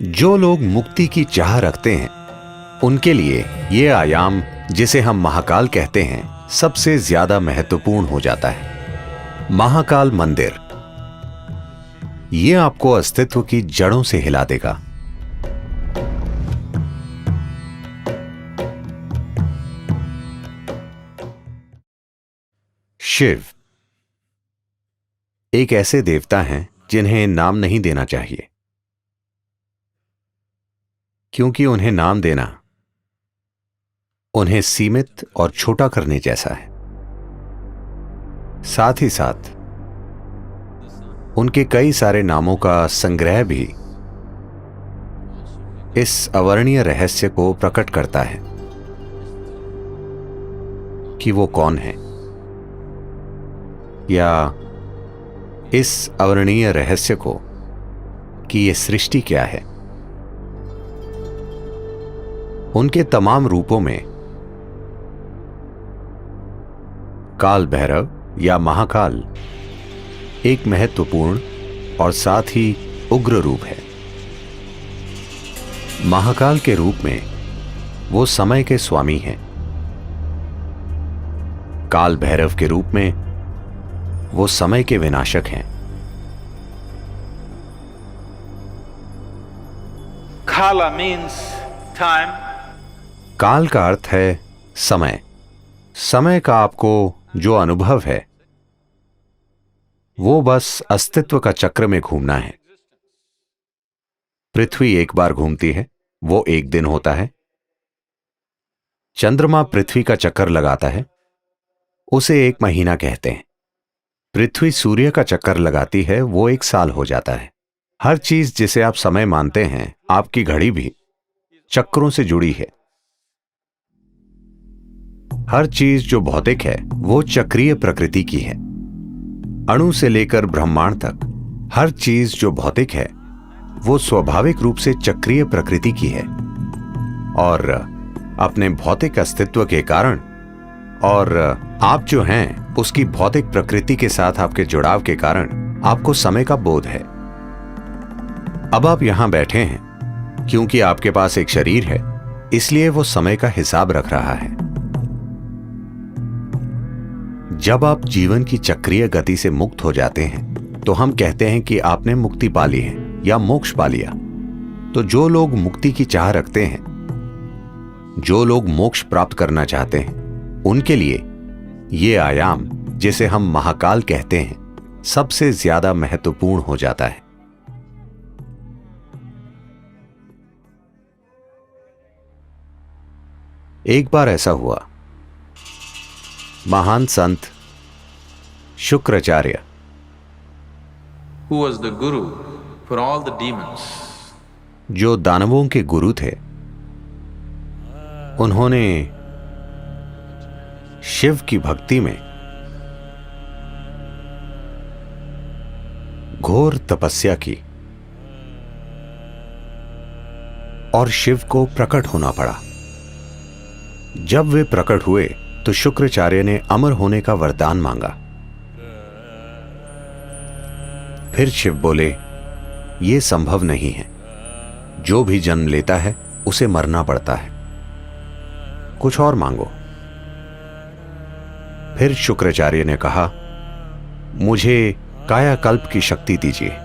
जो लोग मुक्ति की चाह रखते हैं उनके लिए ये आयाम, जिसे हम महाकाल कहते हैं, सबसे ज्यादा महत्वपूर्ण हो जाता है। महाकाल मंदिर ये आपको अस्तित्व की जड़ों से हिला देगा। शिव एक ऐसे देवता हैं जिन्हें नाम नहीं देना चाहिए, क्योंकि उन्हें नाम देना उन्हें सीमित और छोटा करने जैसा है। साथ ही साथ उनके कई सारे नामों का संग्रह भी इस अवर्णीय रहस्य को प्रकट करता है कि वो कौन है, या इस अवर्णीय रहस्य को कि ये सृष्टि क्या है। उनके तमाम रूपों में काल भैरव या महाकाल एक महत्वपूर्ण और साथ ही उग्र रूप है। महाकाल के रूप में वो समय के स्वामी हैं। काल भैरव के रूप में वो समय के विनाशक हैं। Kala means time. काल का अर्थ है समय। समय का आपको जो अनुभव है वो बस अस्तित्व का चक्र में घूमना है। पृथ्वी एक बार घूमती है, वो एक दिन होता है। चंद्रमा पृथ्वी का चक्कर लगाता है, उसे एक महीना कहते हैं। पृथ्वी सूर्य का चक्कर लगाती है, वो एक साल हो जाता है। हर चीज जिसे आप समय मानते हैं, आपकी घड़ी भी चक्रों से जुड़ी है। हर चीज जो भौतिक है वो चक्रीय प्रकृति की है। अणु से लेकर ब्रह्मांड तक हर चीज जो भौतिक है वो स्वाभाविक रूप से चक्रीय प्रकृति की है, और अपने भौतिक अस्तित्व के कारण और आप जो हैं उसकी भौतिक प्रकृति के साथ आपके जुड़ाव के कारण आपको समय का बोध है। अब आप यहां बैठे हैं क्योंकि आपके पास एक शरीर है, इसलिए वो समय का हिसाब रख रहा है। जब आप जीवन की चक्रीय गति से मुक्त हो जाते हैं तो हम कहते हैं कि आपने मुक्ति पा ली है या मोक्ष पा लिया। तो जो लोग मुक्ति की चाह रखते हैं, जो लोग मोक्ष प्राप्त करना चाहते हैं, उनके लिए ये आयाम, जिसे हम महाकाल कहते हैं, सबसे ज्यादा महत्वपूर्ण हो जाता है। एक बार ऐसा हुआ, महान संत Shukracharya, Who was the guru for all the demons? जो दानवों के गुरु थे, उन्होंने शिव की भक्ति में घोर तपस्या की और शिव को प्रकट होना पड़ा। जब वे प्रकट हुए तो शुक्राचार्य ने अमर होने का वरदान मांगा। फिर शिव बोले, यह संभव नहीं है, जो भी जन्म लेता है उसे मरना पड़ता है, कुछ और मांगो। फिर शुक्राचार्य ने कहा, मुझे कायाकल्प की शक्ति दीजिए,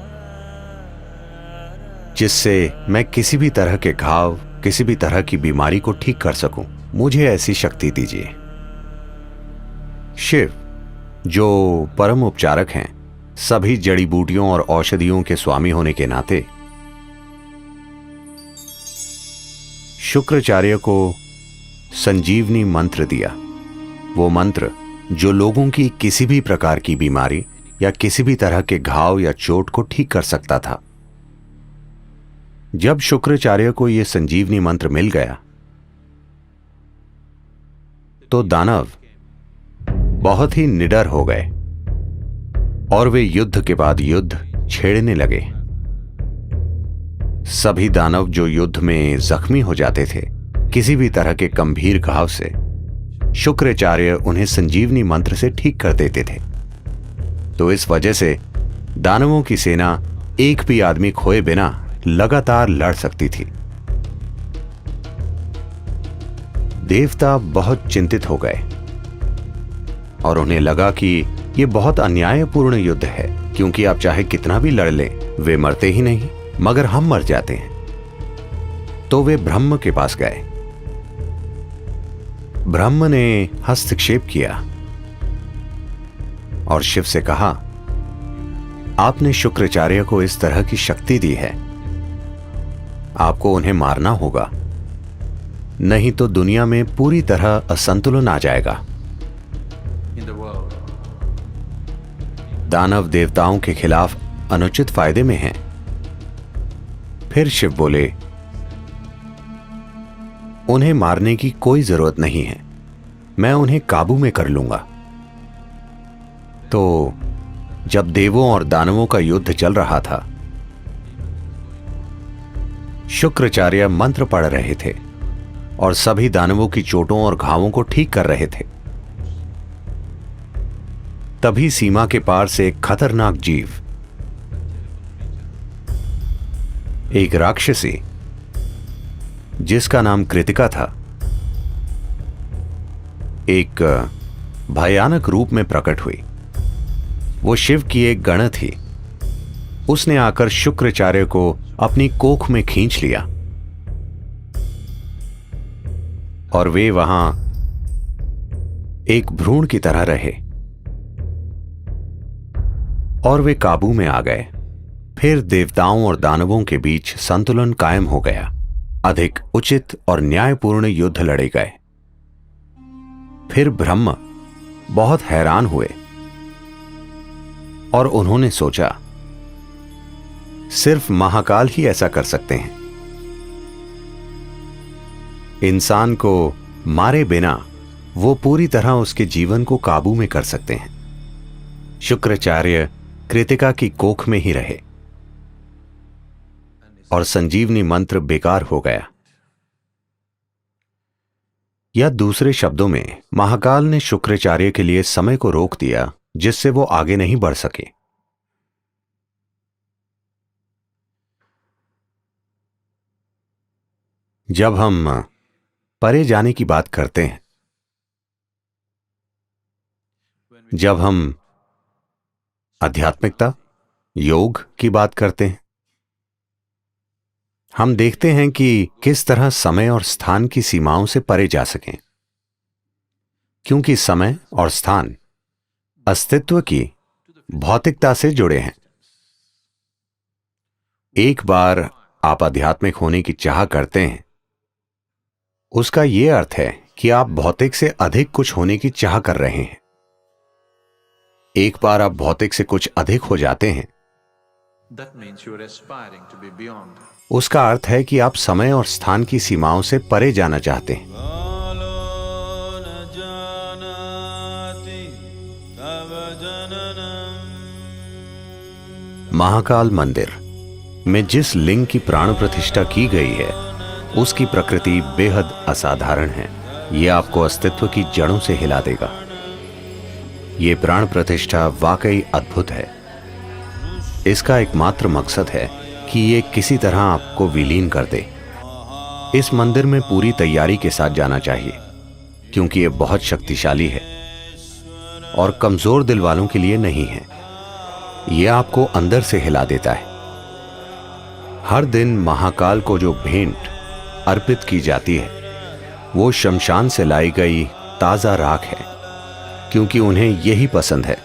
जिससे मैं किसी भी तरह के घाव, किसी भी तरह की बीमारी को ठीक कर सकूं। मुझे ऐसी शक्ति दीजिए। शिव, जो परम उपचारक हैं, सभी जड़ी बूटियों और औषधियों के स्वामी होने के नाते, शुक्राचार्य को संजीवनी मंत्र दिया। वो मंत्र जो लोगों की किसी भी प्रकार की बीमारी या किसी भी तरह के घाव या चोट को ठीक कर सकता था। जब शुक्राचार्य को यह संजीवनी मंत्र मिल गया तो दानव बहुत ही निडर हो गए और वे युद्ध के बाद युद्ध छेड़ने लगे। सभी दानव जो युद्ध में जख्मी हो जाते थे, किसी भी तरह के गंभीर घाव से, शुक्राचार्य उन्हें संजीवनी मंत्र से ठीक कर देते थे। तो इस वजह से दानवों की सेना एक भी आदमी खोए बिना लगातार लड़ सकती थी। देवता बहुत चिंतित हो गए और उन्हें लगा कि यह बहुत अन्यायपूर्ण युद्ध है, क्योंकि आप चाहे कितना भी लड़ लें, वे मरते ही नहीं, मगर हम मर जाते हैं। तो वे ब्रह्म के पास गए। ब्रह्म ने हस्तक्षेप किया और शिव से कहा, आपने शुक्राचार्य को इस तरह की शक्ति दी है, आपको उन्हें मारना होगा, नहीं तो दुनिया में पूरी तरह असंतुलन आ जाएगा। in the world. दानव देवताओं के खिलाफ अनुचित फायदे में हैं। फिर शिव बोले, उन्हें मारने की कोई जरूरत नहीं है, मैं उन्हें काबू में कर लूंगा। तो जब देवों और दानवों का युद्ध चल रहा था, शुक्राचार्य मंत्र पढ़ रहे थे और सभी दानवों की चोटों और घावों को ठीक कर रहे थे। तभी सीमा के पार से एक खतरनाक जीव, एक राक्षसी जिसका नाम कृतिका था, एक भयानक रूप में प्रकट हुई। वो शिव की एक गण थी। उसने आकर शुक्राचार्य को अपनी कोख में खींच लिया और वे वहां एक भ्रूण की तरह रहे और वे काबू में आ गए। फिर देवताओं और दानवों के बीच संतुलन कायम हो गया। अधिक उचित और न्यायपूर्ण युद्ध लड़े गए। फिर ब्रह्म बहुत हैरान हुए और उन्होंने सोचा, सिर्फ महाकाल ही ऐसा कर सकते हैं। इंसान को मारे बिना वो पूरी तरह उसके जीवन को काबू में कर सकते हैं। शुक्राचार्य कृतिका की कोख में ही रहे और संजीवनी मंत्र बेकार हो गया। या दूसरे शब्दों में, महाकाल ने शुक्राचार्य के लिए समय को रोक दिया, जिससे वो आगे नहीं बढ़ सके। जब हम परे जाने की बात करते हैं, जब हम आध्यात्मिकता, योग की बात करते हैं, हम देखते हैं कि किस तरह समय और स्थान की सीमाओं से परे जा सकें, क्योंकि समय और स्थान अस्तित्व की भौतिकता से जुड़े हैं। एक बार आप आध्यात्मिक होने की चाह करते हैं, उसका यह अर्थ है कि आप भौतिक से अधिक कुछ होने की चाह कर रहे हैं। एक बार आप भौतिक से कुछ अधिक हो जाते हैं, That means you are aspiring to be beyond. उसका अर्थ है कि आप समय और स्थान की सीमाओं से परे जाना चाहते हैं। महाकाल मंदिर में जिस लिंग की प्राण प्रतिष्ठा की गई है, उसकी प्रकृति बेहद असाधारण है। यह आपको अस्तित्व की जड़ों से हिला देगा। यह प्राण प्रतिष्ठा वाकई अद्भुत है। इसका एकमात्र मकसद है कि ये किसी तरह आपको विलीन कर दे। इस मंदिर में पूरी तैयारी के साथ जाना चाहिए, क्योंकि यह बहुत शक्तिशाली है और कमजोर दिल वालों के लिए नहीं है। यह आपको अंदर से हिला देता है। हर दिन महाकाल को जो भेंट अर्पित की जाती है, वो शमशान से लाई गई ताजा राख है, क्योंकि उन्हें यही पसंद है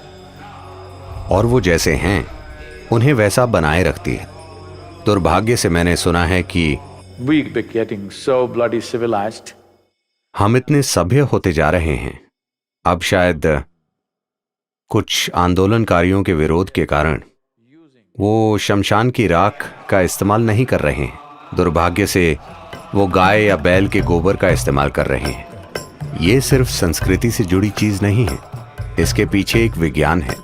और वो जैसे हैं उन्हें वैसा बनाए रखती है। दुर्भाग्य से मैंने सुना है कि We be getting so bloody civilized. हम इतने सभ्य होते जा रहे हैं, अब शायद कुछ आंदोलनकारियों के विरोध के कारण वो शमशान की राख का इस्तेमाल नहीं कर रहे हैं। दुर्भाग्य से वो गाय या बैल के गोबर का इस्तेमाल कर रहे हैं। ये सिर्फ संस्कृति से जुड़ी चीज नहीं है, इसके पीछे एक विज्ञान है।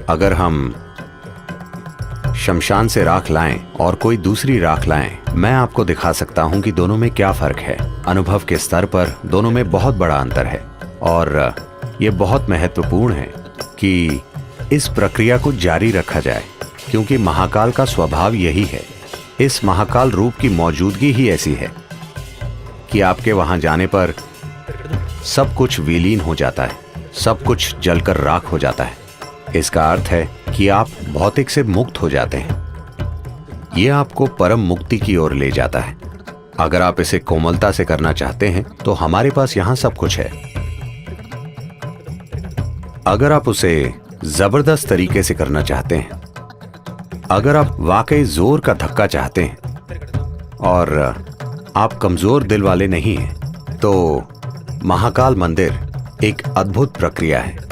अगर हम शमशान से राख लाएं और कोई दूसरी राख लाएं, मैं आपको दिखा सकता हूं कि दोनों में क्या फर्क है। अनुभव के स्तर पर दोनों में बहुत बड़ा अंतर है और यह बहुत महत्वपूर्ण है कि इस प्रक्रिया को जारी रखा जाए। क्योंकि महाकाल का स्वभाव यही है। इस महाकाल रूप की मौजूदगी ही ऐसी है कि आपके वहां जाने पर सब कुछ विलीन हो जाता है, सब कुछ जलकर राख हो जाता है। इसका अर्थ है कि आप भौतिक से मुक्त हो जाते हैं। यह आपको परम मुक्ति की ओर ले जाता है। अगर आप इसे कोमलता से करना चाहते हैं तो हमारे पास यहां सब कुछ है। अगर आप उसे जबरदस्त तरीके से करना चाहते हैं, अगर आप वाकई जोर का धक्का चाहते हैं और आप कमजोर दिल वाले नहीं हैं, तो महाकाल मंदिर एक अद्भुत प्रक्रिया है।